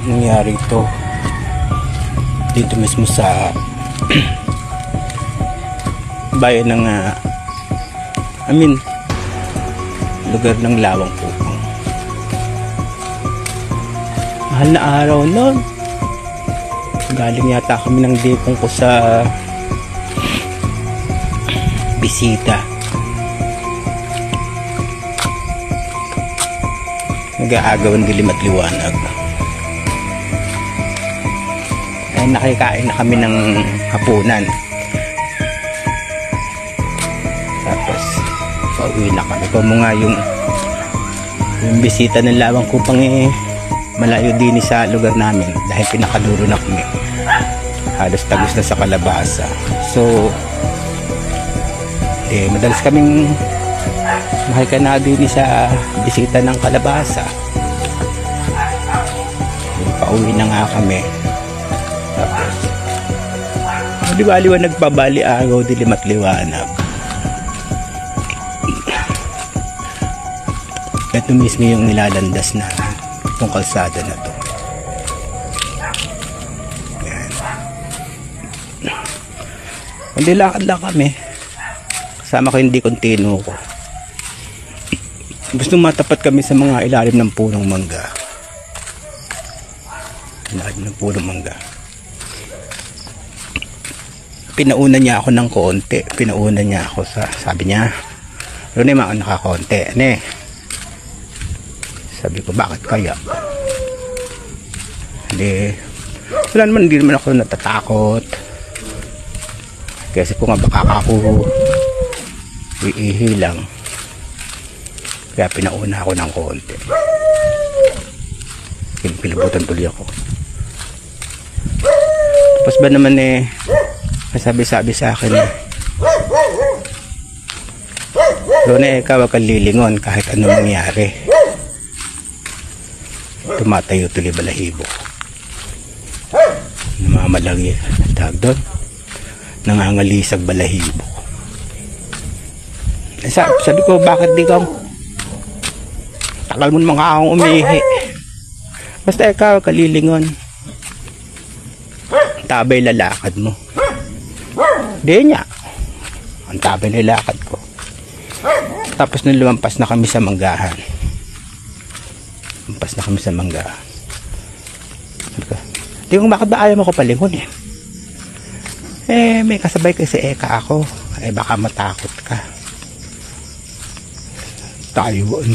nangyari ito dito mismo sa bayan ng lugar ng Lawang Kupang. Mahal na araw nun. Galing yata kami ng dipong ko sa bisita. Nag-aagawan dilim at liwanag. Ay nakikain na kami ng hapunan. Tapos pauwi na kami. Kung mga yung bisita ng Lawang Kupang malayo din sa lugar namin dahil pinakaduro na kami. Halos tagos na sa kalabasa. So madalas kaming makikanado din sa bisita ng kalabasa. Pauwi na nga kami. Tapos di ba liwanag pabali araw, dilim at liwanag. Ito mismo yung nilalandas na itong kalsada na to. Yan. Hindi lakad lang kami. Kasama ko hindi kontino ko. Gusto matapat kami sa mga ilalim ng punong mangga. Ilalim ng punong mangga. Pinauna niya ako ng konti. Pinauna niya ako sa, sabi niya, "Rone, mauna ka konti." Sabi ko, bakit kaya? Wala naman, hindi naman ako natatakot. Kasi kung nga baka ako iihi lang. Kaya pinauna ako ng konti. Pinabutan tuloy ako. Tapos ba naman sabi sa akin Rone, ikaw wag kang lilingon kahit ano mangyari. Tumatayo tuloy balahibo. Namamalagi. Tawag doon. Nangangalisag balahibo. Sabi ko, bakit di ka tagal mo naman akong umihi. Basta ikaw kalilingon. Tabay lalakad mo. Di niya. Ang tabay lalakad ko. Tapos nung lumampas na kami sa manggahan. Lumampas na kami sa manggahan. Di kung bakit ba ayaw mo ko palingon may kasabay kasi Eka ako. Baka matakot ka. Tayo.